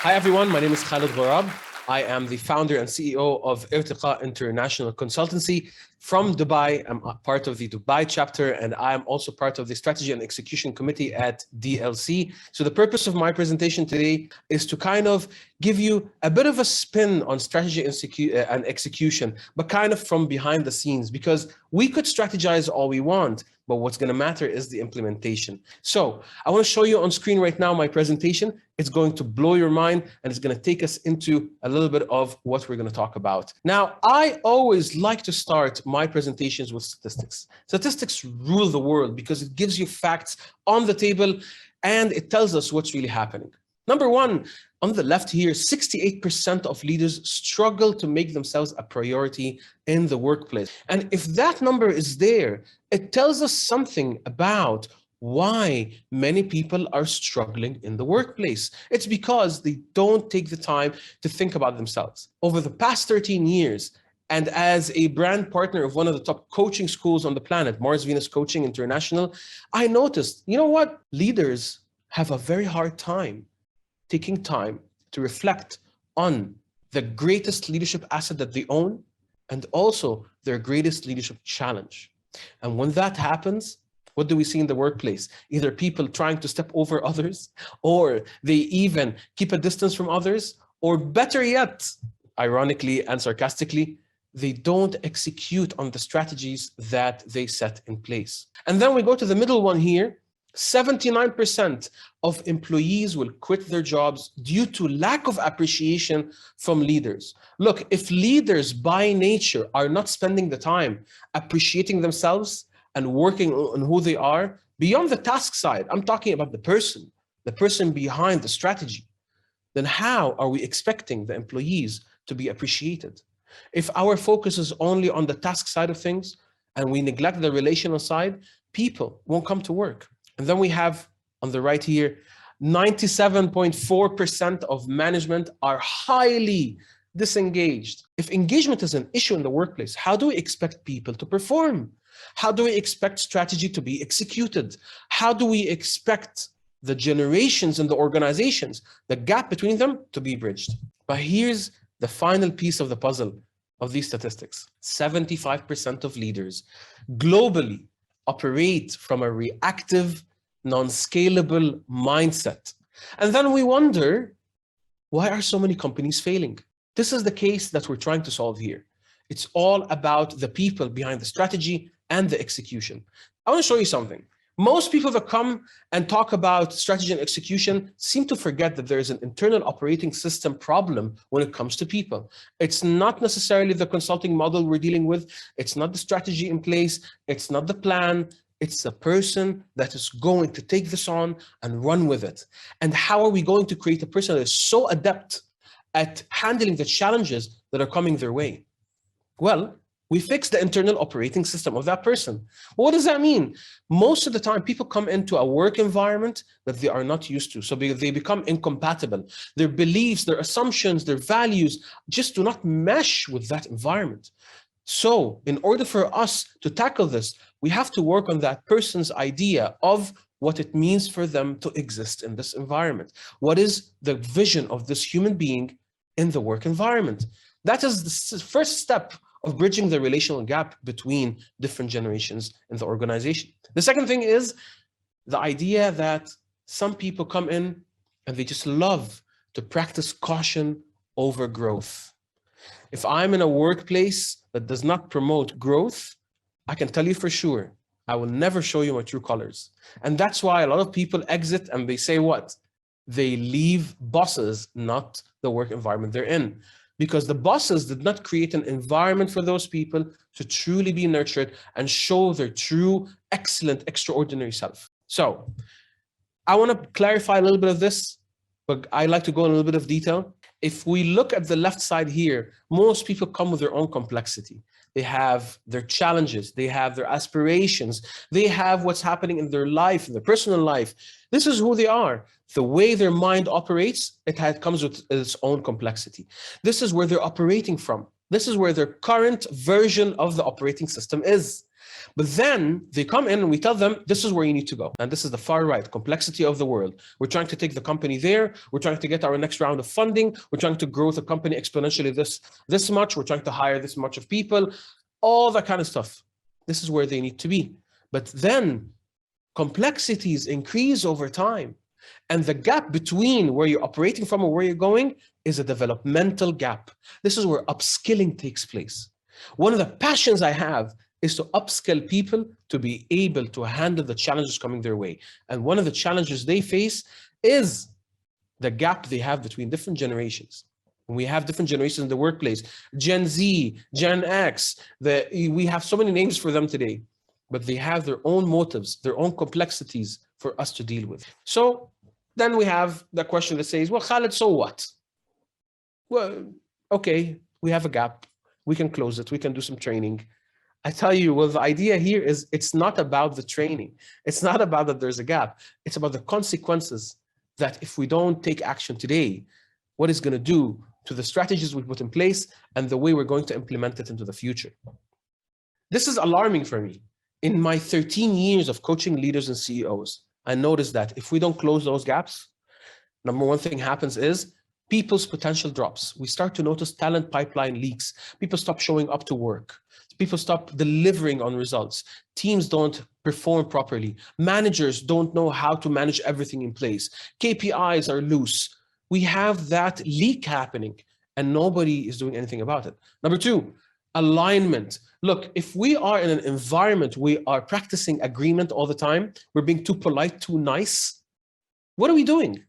Hi everyone, my name is Khaled Ghorab. I am the founder and CEO of Irtiqa International Consultancy from Dubai. I'm a part of the Dubai chapter, and I'm also part of the Strategy and Execution Committee at DLC. So the purpose of my presentation today is to kind of give you a bit of a spin on strategy and execution, but kind of from behind the scenes, because we could strategize all we want, but what's going to matter is the implementation. So I want to show you on screen right now my presentation. It's going to blow your mind, and it's going to take us into a little bit of what we're going to talk about. Now, I always like to start my presentations with statistics. Statistics rule the world because it gives you facts on the table and it tells us what's really happening. Number one, on the left here, 68% of leaders struggle to make themselves a priority in the workplace. And if that number is there, it tells us something about why many people are struggling in the workplace. It's because they don't take the time to think about themselves. Over the past 13 years, and as a brand partner of one of the top coaching schools on the planet, Mars Venus Coaching International, I noticed, you know what? Leaders have a very hard time taking time to reflect on the greatest leadership asset that they own and also their greatest leadership challenge. And when that happens, what do we see in the workplace? Either people trying to step over others, or they even keep a distance from others, or better yet, ironically and sarcastically, they don't execute on the strategies that they set in place. And then we go to the middle one here. 79% of employees will quit their jobs due to lack of appreciation from leaders. Look, if leaders by nature are not spending the time appreciating themselves and working on who they are, beyond the task side, I'm talking about the person behind the strategy, then how are we expecting the employees to be appreciated? If our focus is only on the task side of things and we neglect the relational side, people won't come to work. And then we have on the right here, 97.4% of management are highly disengaged. If engagement is an issue in the workplace, how do we expect people to perform? How do we expect strategy to be executed? How do we expect the generations in the organizations, the gap between them, to be bridged? But here's the final piece of the puzzle of these statistics. 75% of leaders globally operate from a reactive, non-scalable mindset. And then we wonder, why are so many companies failing? This is the case that we're trying to solve here. It's all about the people behind the strategy and the execution. I want to show you something. Most people that come and talk about strategy and execution seem to forget that there is an internal operating system problem when it comes to people. It's not necessarily the consulting model we're dealing with. It's not the strategy in place. It's not the plan. It's the person that is going to take this on and run with it. And how are we going to create a person that is so adept at handling the challenges that are coming their way? Well, we fix the internal operating system of that person. Well, what does that mean? Most of the time, people come into a work environment that they are not used to. So they become incompatible. Their beliefs, their assumptions, their values just do not mesh with that environment. So in order for us to tackle this, we have to work on that person's idea of what it means for them to exist in this environment. What is the vision of this human being in the work environment? That is the first step of bridging the relational gap between different generations in the organization. The second thing is the idea that some people come in and they just love to practice caution over growth. If I'm in a workplace that does not promote growth, I can tell you for sure, I will never show you my true colors. And that's why a lot of people exit and they say what? They leave bosses, not the work environment they're in. Because the bosses did not create an environment for those people to truly be nurtured and show their true, excellent, extraordinary self. So I want to clarify a little bit of this, but I like to go in a little bit of detail. If we look at the left side here, most people come with their own complexity. They have their challenges, they have their aspirations, they have what's happening in their life, in their personal life. This is who they are. The way their mind operates, it comes with its own complexity. This is where they're operating from. This is where their current version of the operating system is. But then they come in and we tell them, this is where you need to go. And this is the far right, complexity of the world. We're trying to take the company there. We're trying to get our next round of funding. We're trying to grow the company exponentially this much. We're trying to hire this much of people, all that kind of stuff. This is where they need to be. But then complexities increase over time. And the gap between where you're operating from and where you're going is a developmental gap. This is where upskilling takes place. One of the passions I have is to upskill people to be able to handle the challenges coming their way. And one of the challenges they face is the gap they have between different generations. We have different generations in the workplace, Gen Z, Gen X, we have so many names for them today, but they have their own motives, their own complexities for us to deal with. So then we have the question that says, well, Khaled, so what? Well, okay, we have a gap. We can close it. We can do some training. I tell you, well, the idea here is it's not about the training. It's not about that there's a gap. It's about the consequences that if we don't take action today, what it's going to do to the strategies we put in place and the way we're going to implement it into the future. This is alarming for me. In my 13 years of coaching leaders and CEOs, I noticed that if we don't close those gaps, number one thing happens is people's potential drops. We start to notice talent pipeline leaks. People stop showing up to work. People stop delivering on results. Teams don't perform properly. Managers don't know how to manage everything in place. KPIs are loose. We have that leak happening and nobody is doing anything about it. Number two, alignment. Look, if we are in an environment, we are practicing agreement all the time, we're being too polite, too nice, what are we doing?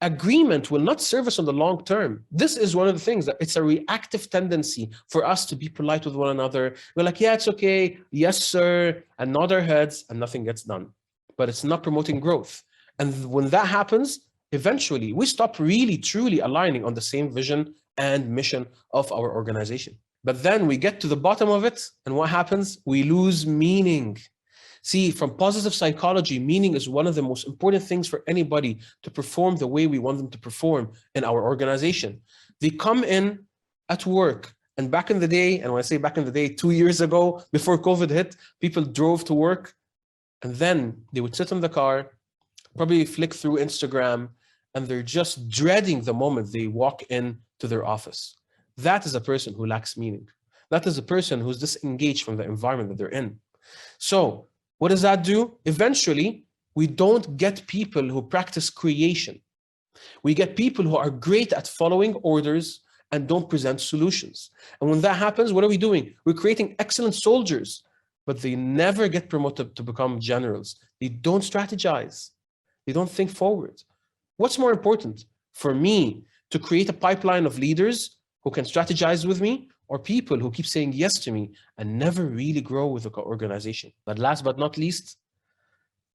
Agreement will not serve us on the long term. This is one of the things that it's a reactive tendency for us to be polite with one another. We're like, yeah, it's okay. Yes, sir. And nod our heads and nothing gets done. But it's not promoting growth. And when that happens, eventually we stop really, truly aligning on the same vision and mission of our organization. But then we get to the bottom of it. And what happens? We lose meaning. See, from positive psychology, meaning is one of the most important things for anybody to perform the way we want them to perform in our organization. They come in at work, and back in the day, and when I say back in the day, 2 years ago, before COVID hit, people drove to work, and then they would sit in the car, probably flick through Instagram, and they're just dreading the moment they walk in to their office. That is a person who lacks meaning. That is a person who's disengaged from the environment that they're in. So, what does that do? Eventually, we don't get people who practice creation. We get people who are great at following orders and don't present solutions. And when that happens, what are we doing? We're creating excellent soldiers, but they never get promoted to become generals. They don't strategize. They don't think forward. What's more important for me to create a pipeline of leaders who can strategize with me, or people who keep saying yes to me and never really grow with the organization? But last but not least,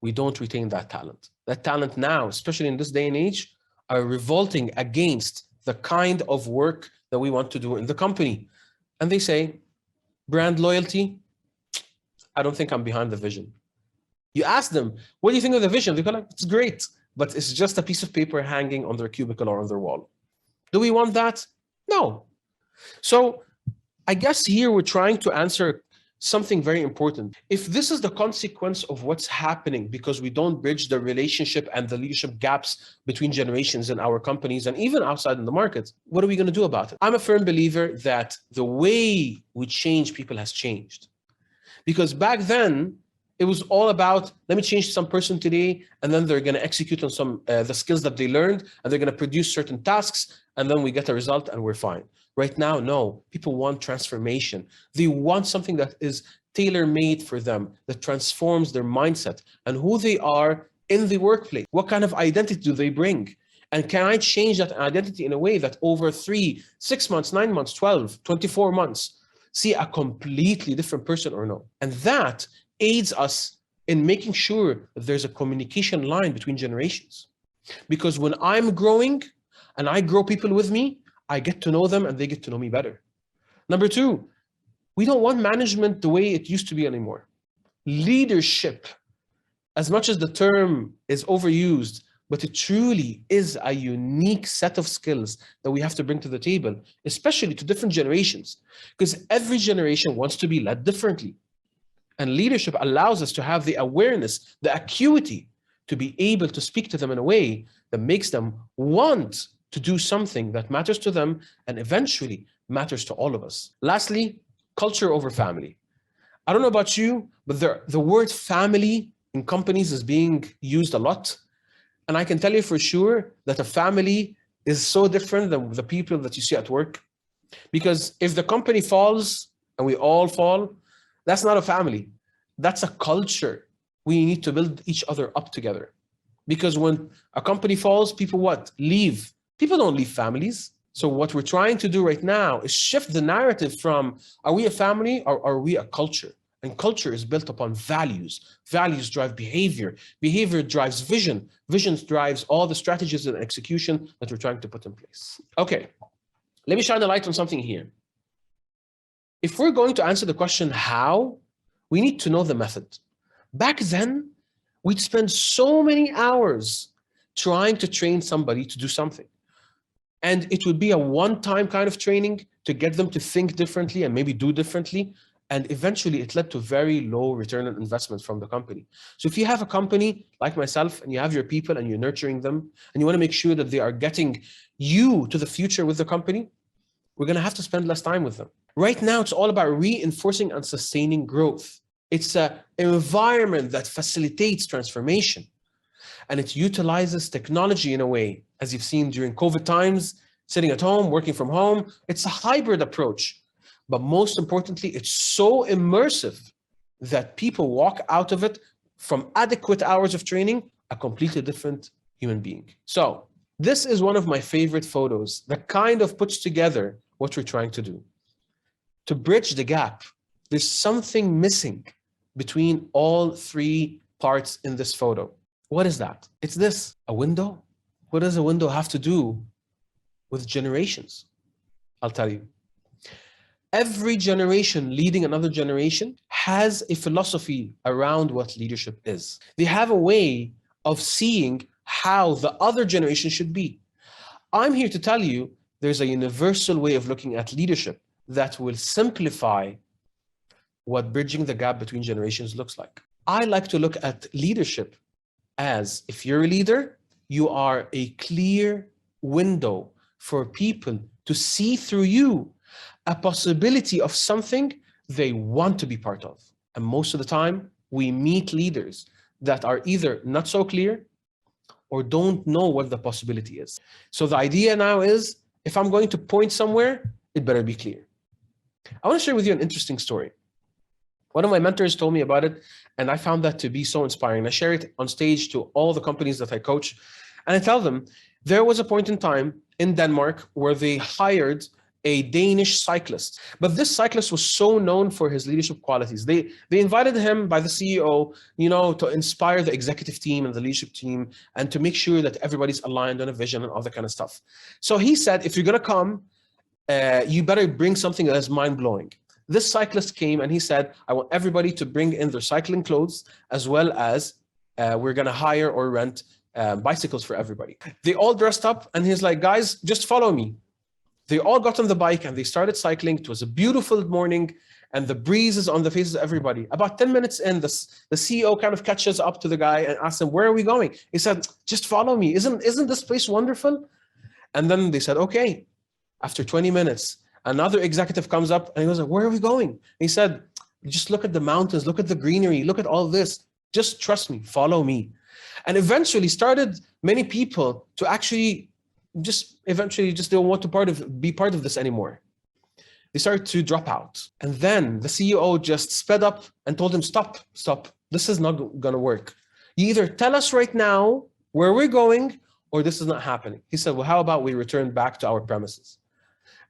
we don't retain that talent. That talent now, especially in this day and age, are revolting against the kind of work that we want to do in the company. And they say, brand loyalty, I don't think I'm behind the vision. You ask them, what do you think of the vision? They go like, it's great, but it's just a piece of paper hanging on their cubicle or on their wall. Do we want that? No. So I guess here we're trying to answer something very important. If this is the consequence of what's happening because we don't bridge the relationship and the leadership gaps between generations in our companies and even outside in the market, what are we going to do about it? I'm a firm believer that the way we change people has changed. Because back then, it was all about, let me change some person today, and then they're going to execute on some the skills that they learned, and they're going to produce certain tasks, and then we get a result and we're fine. Right now, no, people want transformation. They want something that is tailor-made for them, that transforms their mindset and who they are in the workplace. What kind of identity do they bring? And can I change that identity in a way that over 3, 6 months, 9 months, 12, 24 months, see a completely different person or no? And that aids us in making sure that there's a communication line between generations. Because when I'm growing and I grow people with me, I get to know them and they get to know me better. Number two, we don't want management the way it used to be anymore. Leadership, as much as the term is overused, but it truly is a unique set of skills that we have to bring to the table, especially to different generations, because every generation wants to be led differently. And leadership allows us to have the awareness, the acuity to be able to speak to them in a way that makes them want to do something that matters to them and eventually matters to all of us. Lastly, culture over family. I don't know about you, but the word family in companies is being used a lot. And I can tell you for sure that a family is so different than the people that you see at work. Because if the company falls and we all fall, that's not a family. That's a culture. We need to build each other up together. Because when a company falls, people what? Leave. People don't leave families. So what we're trying to do right now is shift the narrative from, are we a family or are we a culture? And culture is built upon values. Values drive behavior. Behavior drives vision. Vision drives all the strategies and execution that we're trying to put in place. Okay, let me shine a light on something here. If we're going to answer the question how, we need to know the method. Back then, we'd spend so many hours trying to train somebody to do something. And it would be a one-time kind of training to get them to think differently and maybe do differently. And eventually it led to very low return on investment from the company. So if you have a company like myself and you have your people and you're nurturing them and you want to make sure that they are getting you to the future with the company, we're going to have to spend less time with them. Right now, it's all about reinforcing and sustaining growth. It's an environment that facilitates transformation. And it utilizes technology in a way, as you've seen during COVID times, sitting at home, working from home. It's a hybrid approach. But most importantly, it's so immersive that people walk out of it from adequate hours of training, a completely different human being. So this is one of my favorite photos that kind of puts together what we're trying to do. To bridge the gap, there's something missing between all three parts in this photo. What is that? It's this, a window. What does a window have to do with generations? I'll tell you. Every generation leading another generation has a philosophy around what leadership is. They have a way of seeing how the other generation should be. I'm here to tell you there's a universal way of looking at leadership that will simplify what bridging the gap between generations looks like. I like to look at leadership as, if you're a leader, you are a clear window for people to see through you a possibility of something they want to be part of. And most of the time, we meet leaders that are either not so clear or don't know what the possibility is. So the idea now is, if I'm going to point somewhere, it better be clear. I want to share with you an interesting story. One of my mentors told me about it, and I found that to be so inspiring. I share it on stage to all the companies that I coach, and I tell them, there was a point in time in Denmark where they hired a Danish cyclist. But this cyclist was so known for his leadership qualities. They invited him by the CEO, to inspire the executive team and the leadership team and to make sure that everybody's aligned on a vision and all that kind of stuff. So he said, if you're going to come, you better bring something that is mind-blowing. This cyclist came and he said, I want everybody to bring in their cycling clothes, as well as we're going to hire or rent bicycles for everybody. They all dressed up and he's like, guys, just follow me. They all got on the bike and they started cycling. It was a beautiful morning and the breeze is on the faces of everybody. About 10 minutes in, the CEO kind of catches up to the guy and asks him, where are we going? He said, just follow me. Isn't this place wonderful? And then they said, okay. After 20 minutes, another executive comes up and he goes, where are we going? He said, just look at the mountains, look at the greenery, look at all this. Just trust me, follow me. And eventually started many people to actually eventually don't want to be part of this anymore. They started to drop out. And then the CEO just sped up and told him, stop. This is not going to work. You either tell us right now where we're going or this is not happening. He said, well, how about we return back to our premises?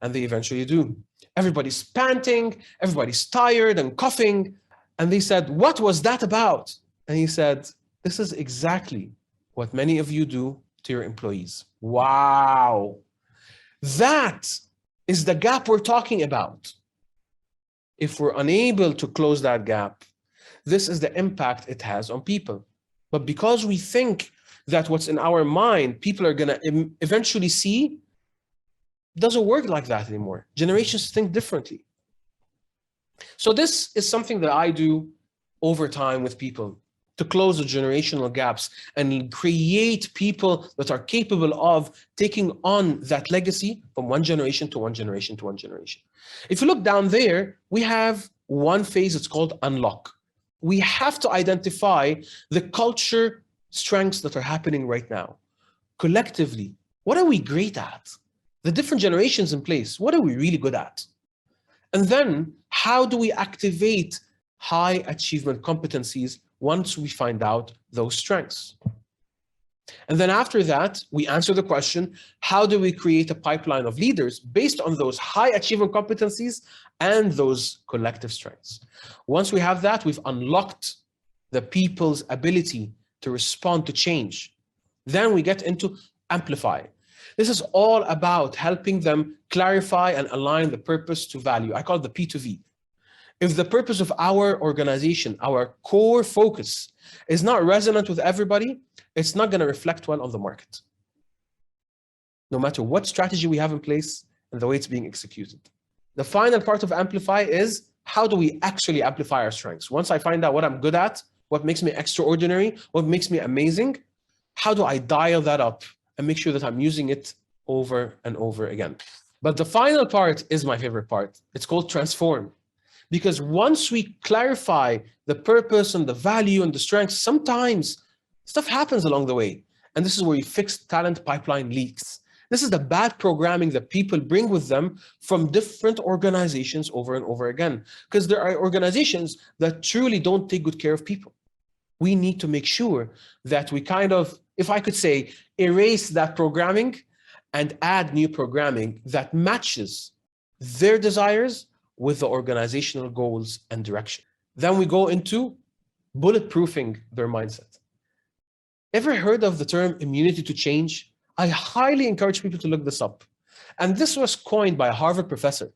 And they eventually do. Everybody's panting, everybody's tired and coughing. And they said, what was that about? And he said, this is exactly what many of you do to your employees. Wow. That is the gap we're talking about. If we're unable to close that gap, this is the impact it has on people. But because we think that what's in our mind, people are going to eventually see, doesn't work like that anymore. Generations think differently. So this is something that I do over time with people to close the generational gaps and create people that are capable of taking on that legacy from one generation to one generation to one generation. If you look down there, we have one phase, it's called unlock. We have to identify the culture strengths that are happening right now. Collectively, what are we great at? The different generations in place, what are we really good at? And then how do we activate high achievement competencies once we find out those strengths? And then after that, we answer the question, how do we create a pipeline of leaders based on those high achievement competencies and those collective strengths? Once we have that, we've unlocked the people's ability to respond to change. Then we get into amplify. This is all about helping them clarify and align the purpose to value. I call it the P2V. If the purpose of our organization, our core focus, is not resonant with everybody, it's not going to reflect well on the market, no matter what strategy we have in place and the way it's being executed. The final part of amplify is, how do we actually amplify our strengths? Once I find out what I'm good at, what makes me extraordinary, what makes me amazing, how do I dial that up and make sure that I'm using it over and over again? But the final part is my favorite part. It's called transform. Because once we clarify the purpose and the value and the strengths, sometimes stuff happens along the way. And this is where you fix talent pipeline leaks. This is the bad programming that people bring with them from different organizations over and over again. Because there are organizations that truly don't take good care of people. We need to make sure that we kind of, if I could say, erase that programming and add new programming that matches their desires with the organizational goals and direction. Then we go into bulletproofing their mindset. Ever heard of the term immunity to change? I highly encourage people to look this up. And this was coined by a Harvard professor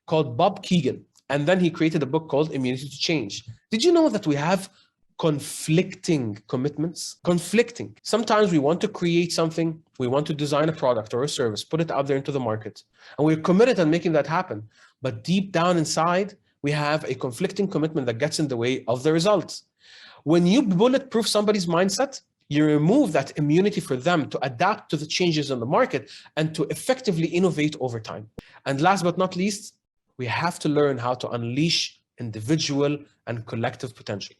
called Bob Keegan. And then he created a book called Immunity to Change. Did you know that we have conflicting commitments? Conflicting. Sometimes we want to create something, we want to design a product or a service, put it out there into the market, and we're committed on making that happen. But deep down inside, we have a conflicting commitment that gets in the way of the results. When you bulletproof somebody's mindset, you remove that immunity for them to adapt to the changes in the market and to effectively innovate over time. And last but not least, we have to learn how to unleash individual and collective potential.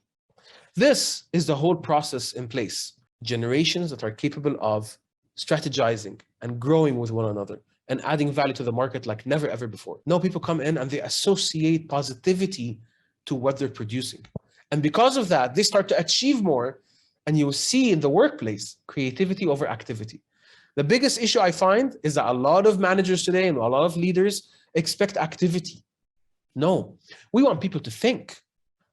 This is the whole process in place. Generations that are capable of strategizing and growing with one another and adding value to the market like never ever before. Now people come in and they associate positivity to what they're producing. And because of that, they start to achieve more, and you will see in the workplace, creativity over activity. The biggest issue I find is that a lot of managers today and a lot of leaders expect activity. No, we want people to think.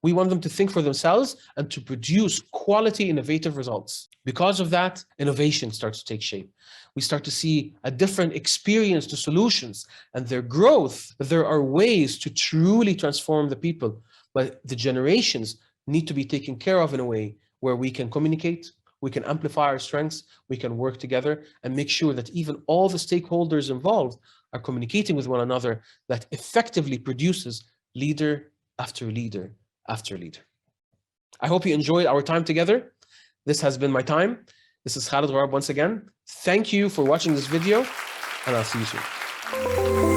We want them to think for themselves and to produce quality, innovative results. Because of that, innovation starts to take shape. We start to see a different experience to solutions and their growth. There are ways to truly transform the people, but the generations need to be taken care of in a way where we can communicate, we can amplify our strengths, we can work together and make sure that even all the stakeholders involved are communicating with one another, that effectively produces leader after leader after leader. I hope you enjoyed our time together. This has been my time. This is Khaled Ghorab once again. Thank you for watching this video, and I'll see you soon.